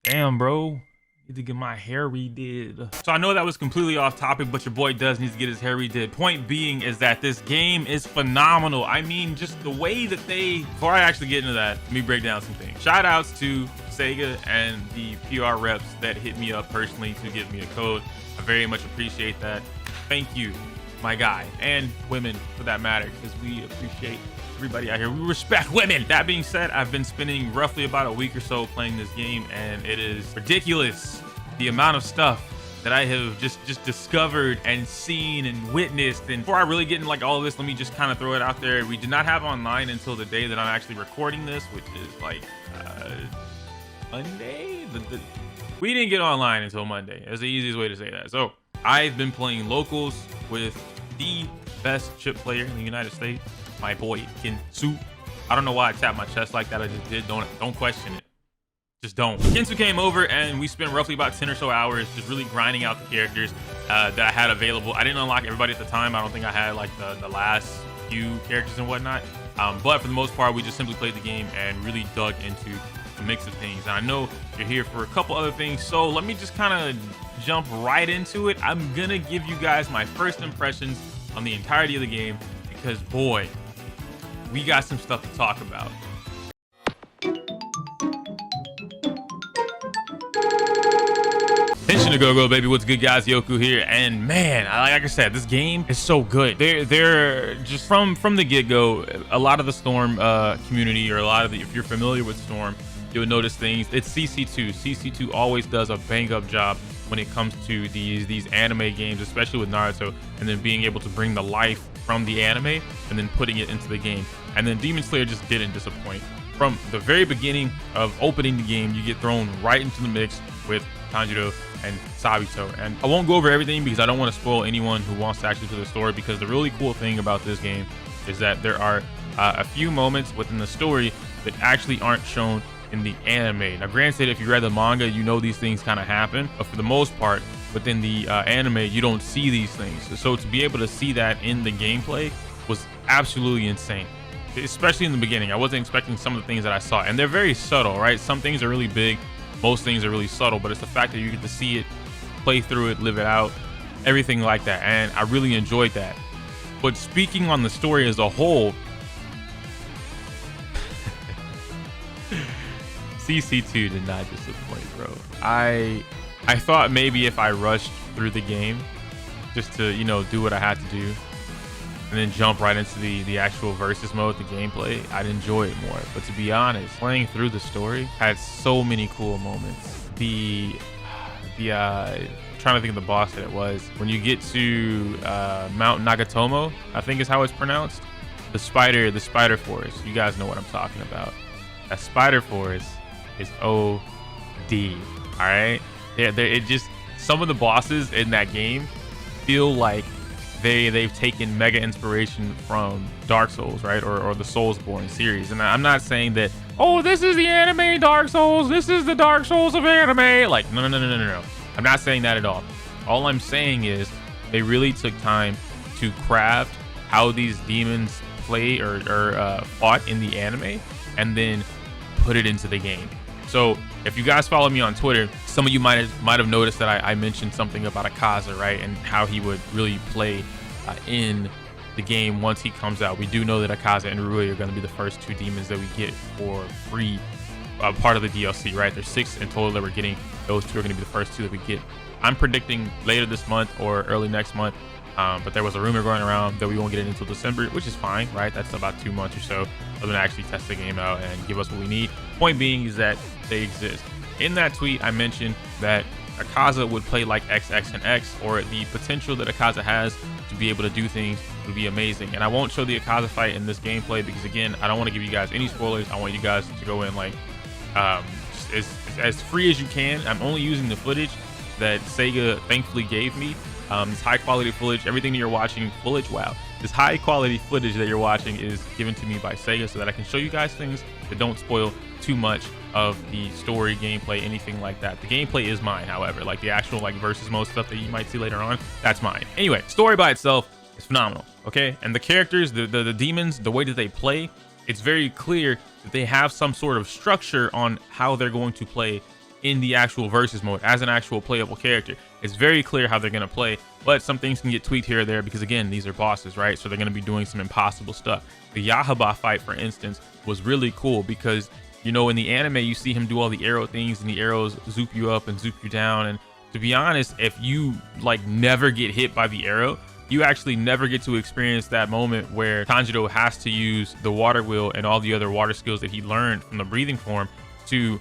Damn, bro. Need to get my hair redid. So I know that was completely off topic, but your boy does need to get his hair redid. Point being is that this game is phenomenal. I mean, just the way that before I actually get into that, let me break down some things. Shout outs to Sega and the PR reps that hit me up personally to give me a code. I very much appreciate that. Thank you, my guy, and women for that matter, because we appreciate everybody out here. We respect women. That being said, I've been spending roughly about a week or so playing this game, and it is ridiculous the amount of stuff that I have just discovered and seen and witnessed. And before I really get into like all of this, let me just kind of throw it out there. We did not have online until the day that I'm actually recording this, which is like Monday. We didn't get online until Monday. That's the easiest way to say that. So I've been playing locals with the best chip player in the United States, my boy Kimetsu. I don't know why I tapped my chest like that. I just did. Don't question it. Just don't. Kimetsu came over and we spent roughly about 10 or so hours just really grinding out the characters that I had available. I didn't unlock everybody at the time. I don't think I had like the last few characters and whatnot. But for the most part, we just simply played the game and really dug into a mix of things. And I know you're here for a couple other things, so let me just kind of jump right into it. I'm gonna give you guys my first impressions on the entirety of the game because boy, we got some stuff to talk about. Attention to go baby, what's good guys? Yoku here, and man, like I said, this game is so good. They're just from the get-go, a lot of the Storm community, or a lot of the, if you're familiar with Storm, you'll notice things. It's CC2. CC2 always does a bang-up job when it comes to these anime games, especially with Naruto, and then being able to bring the life from the anime and then putting it into the game. And then Demon Slayer just didn't disappoint. From the very beginning of opening the game, you get thrown right into the mix with Tanjiro and Sabito. And I won't go over everything because I don't want to spoil anyone who wants to actually play the story, because the really cool thing about this game is that there are a few moments within the story that actually aren't shown in the anime. Now granted, if you read the manga, you know these things kind of happen, but for the most part within the anime, you don't see these things. So to be able to see that in the gameplay was absolutely insane, especially in the beginning. I wasn't expecting some of the things that I saw, and they're very subtle, right? Some things are really big, most things are really subtle, but it's the fact that you get to see it, play through it, live it out, everything like that, and I really enjoyed that. But speaking on the story as a whole, CC2 did not disappoint, bro. I thought maybe if I rushed through the game just to, you know, do what I had to do and then jump right into the actual versus mode, the gameplay, I'd enjoy it more. But to be honest, playing through the story had so many cool moments. Trying to think of the boss that it was. When you get to Mount Nagatomo, I think is how it's pronounced. The spider forest. You guys know what I'm talking about. That spider forest is OD. All right, it just, some of the bosses in that game feel like they've taken mega inspiration from Dark Souls, right, or the Soulsborne series. And I'm not saying that, oh, this is the anime Dark Souls, this is the Dark Souls of anime. Like, no. I'm not saying that at all. All I'm saying is they really took time to craft how these demons play or fought in the anime, and then put it into the game. So if you guys follow me on Twitter, some of you might have noticed that I mentioned something about Akaza, right, and how he would really play in the game once he comes out. We do know that Akaza and Rui are going to be the first two demons that we get for free, part of the DLC, right? There's 6 in total that we're getting. Those 2 are going to be the first 2 that we get. I'm predicting later this month or early next month, but there was a rumor going around that we won't get it until December, which is fine, right? That's about 2 months or so of them to actually test the game out and give us what we need. Point being is that they exist. In that tweet, I mentioned that Akaza would play like XX and X, or the potential that Akaza has to be able to do things would be amazing. And I won't show the Akaza fight in this gameplay because, again, I don't want to give you guys any spoilers. I want you guys to go in like as free as you can. I'm only using the footage that Sega thankfully gave me. This high quality footage, everything that you're watching, this high quality footage that you're watching is given to me by Sega so that I can show you guys things that don't spoil too much of the story, gameplay, anything like that. The gameplay is mine, however, like the actual like versus mode stuff that you might see later on, that's mine. Anyway, story by itself is phenomenal, okay? And the characters, the demons, the way that they play, it's very clear that they have some sort of structure on how they're going to play in the actual versus mode as an actual playable character. It's very clear how they're going to play, but some things can get tweaked here or there because, again, these are bosses, right? So they're going to be doing some impossible stuff. The Yaiba fight, for instance, was really cool because, you know, in the anime, you see him do all the arrow things and the arrows zoop you up and zoop you down. And to be honest, if you like never get hit by the arrow, you actually never get to experience that moment where Tanjiro has to use the water wheel and all the other water skills that he learned from the breathing form to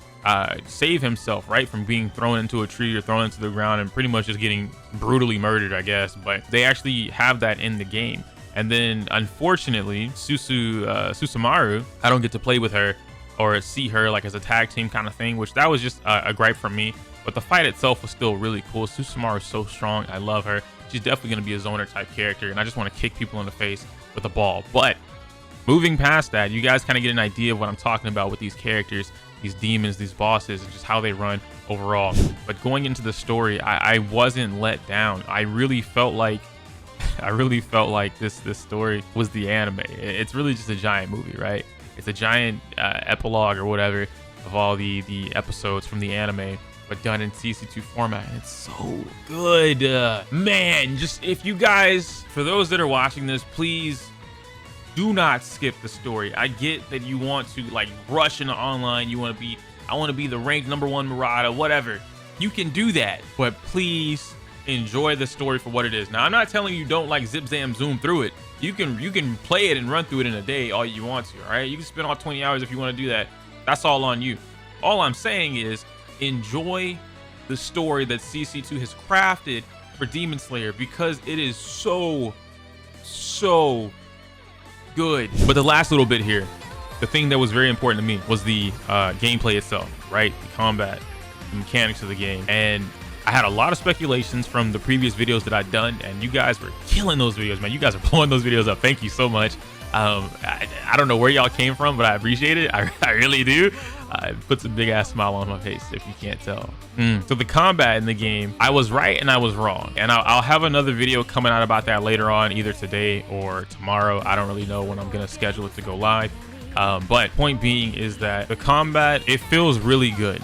save himself, right, from being thrown into a tree or thrown into the ground and pretty much just getting brutally murdered, I guess. But they actually have that in the game. And then, unfortunately, Susumaru, I don't get to play with her or see her like as a tag team kind of thing, which that was just a gripe from me. But the fight itself was still really cool. Susumaru is so strong. I love her. She's definitely going to be a zoner type character, and I just want to kick people in the face with a ball. But moving past that, you guys kind of get an idea of what I'm talking about with these characters, these demons, these bosses, and just how they run overall. But going into the story, I wasn't let down. I really felt like this story was the anime. It's really just a giant movie, right? It's a giant epilogue or whatever of all the episodes from the anime, but done in CC2 format, and it's so good. Man, just if you guys, for those that are watching this, please do not skip the story. I get that you want to like rush into online, you want to be, I want to be the ranked #1 Murata, whatever. You can do that, but please enjoy the story for what it is. Now, I'm not telling you don't like zip zam zoom through it. You can play it and run through it in a day all you want to, all right? You can spend all 20 hours if you want to do that. That's all on you. All I'm saying is enjoy the story that CC2 has crafted for Demon Slayer because it is so good. But the last little bit here, the thing that was very important to me was the gameplay itself, right? The combat, the mechanics of the game. And I had a lot of speculations from the previous videos that I'd done, and you guys were killing those videos, man. You guys are blowing those videos up. Thank you so much. I don't know where y'all came from, but I appreciate it. I really do. It puts a big ass smile on my face if you can't tell. So the combat in the game, I was right and I was wrong. And I'll have another video coming out about that later on, either today or tomorrow. I don't really know when I'm going to schedule it to go live. But point being is that the combat, it feels really good.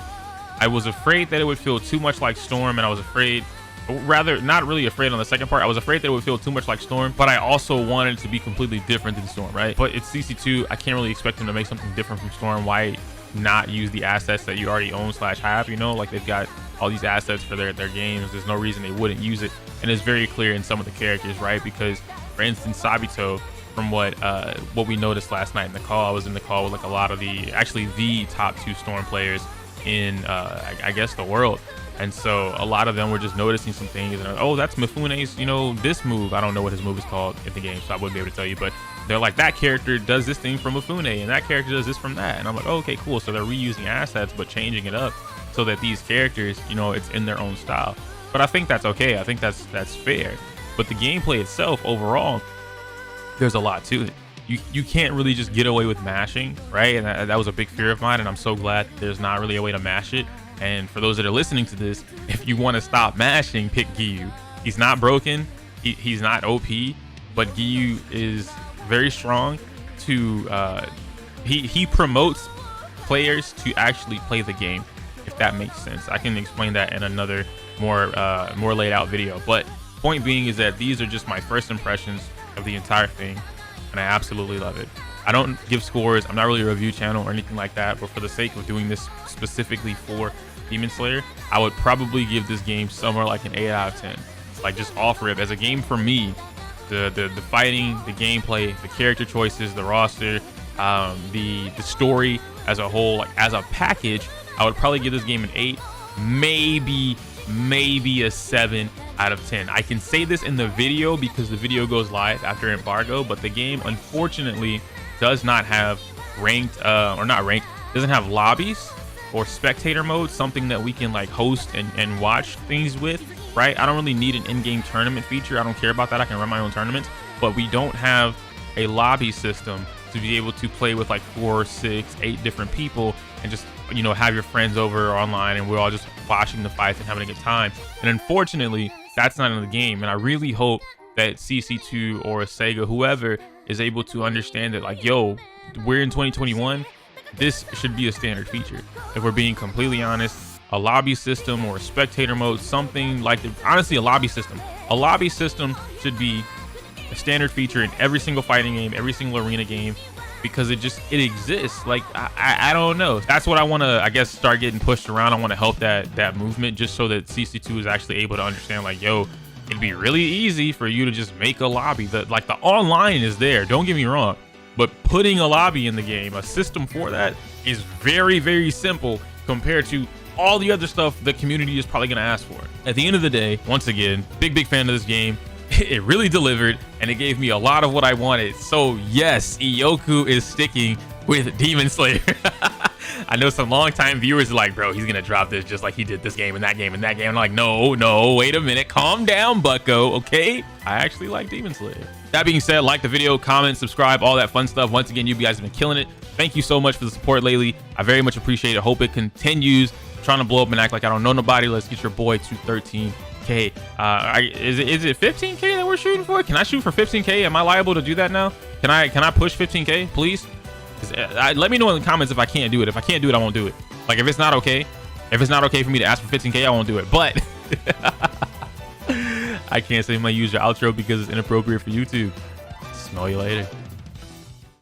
I was afraid that it would feel too much like Storm, and I was afraid, rather not really afraid on the second part, I was afraid that it would feel too much like Storm, but I also wanted it to be completely different than Storm, right? But it's CC2, I can't really expect them to make something different from Storm. Why not use the assets that you already own / have, you know? Like, they've got all these assets for their games. There's no reason they wouldn't use it, and it's very clear in some of the characters, right? Because, for instance, Sabito, from what we noticed last night in the call, I was in the call with like a lot of the top 2 Storm players in I guess the world, and so a lot of them were just noticing some things, and oh, that's Mifune's, you know, this move. I don't know what his move is called in the game, so I wouldn't be able to tell you, but they're like, that character does this thing from Mifune and that character does this from that, and I'm like, oh, okay, cool. So they're reusing assets but changing it up so that these characters, you know, it's in their own style. But I think that's okay. I think that's fair. But the gameplay itself overall, there's a lot to it. You can't really just get away with mashing, right? And that was a big fear of mine, and I'm so glad there's not really a way to mash it. And for those that are listening to this, if you want to stop mashing, pick Giyu. He's not broken, he's not OP, but Giyu is very strong to he promotes players to actually play the game, if that makes sense. I can explain that in another more laid out video, but point being is that these are just my first impressions of the entire thing, and I absolutely love it. I don't give scores. I'm not really a review channel or anything like that, but for the sake of doing this specifically for Demon Slayer, I would probably give this game somewhere like an 8 out of 10. Like, just off rip as a game for me, the fighting, the gameplay, the character choices, the roster, the story as a whole, like as a package, I would probably give this game an 8, maybe a 7 out of 10. I can say this in the video because the video goes live after embargo, but the game unfortunately does not have ranked doesn't have lobbies or spectator mode, something that we can like host and watch things with, right? I don't really need an in-game tournament feature. I don't care about that. I can run my own tournaments, but we don't have a lobby system to be able to play with like 4, 6, 8 different people and just, you know, have your friends over or online and we're all just watching the fights and having a good time. And unfortunately, that's not in the game. And I really hope that CC2 or Sega, whoever, is able to understand that, like, yo, we're in 2021. This should be a standard feature. If we're being completely honest, a lobby system or a spectator mode, something like honestly a lobby system. A lobby system should be a standard feature in every single fighting game, every single arena game, because it exists. Like I don't know. That's what I want to, I guess, start getting pushed around. I want to help that movement, just so that CC2 is actually able to understand, like, yo, it'd be really easy for you to just make a lobby. The online is there, don't get me wrong, but putting a lobby in the game, a system for that, is very, very simple compared to all the other stuff the community is probably gonna ask for. At the end of the day, once again, big fan of this game. It really delivered, and it gave me a lot of what I wanted. So yes, Ioku is sticking with Demon Slayer. I know some longtime viewers are like, bro, he's gonna drop this just like he did this game and that game and that game. I'm like, no, wait a minute, calm down, bucko, okay? I actually like Demon Slayer. That being said, like the video, comment, subscribe, all that fun stuff. Once again, you guys have been killing it. Thank you so much for the support lately. I very much appreciate it. Hope it continues. I'm trying to blow up and act like I don't know nobody. Let's get your boy to 13K. Is it 15K that we're shooting for? Can I shoot for 15K? Am I liable to do that now? Can I push 15K, please? Let me know in the comments if I can't do it. If I can't do it, I won't do it. Like, if it's not okay for me to ask for 15K, I won't do it. But I can't say my user outro because it's inappropriate for YouTube. Smell you later.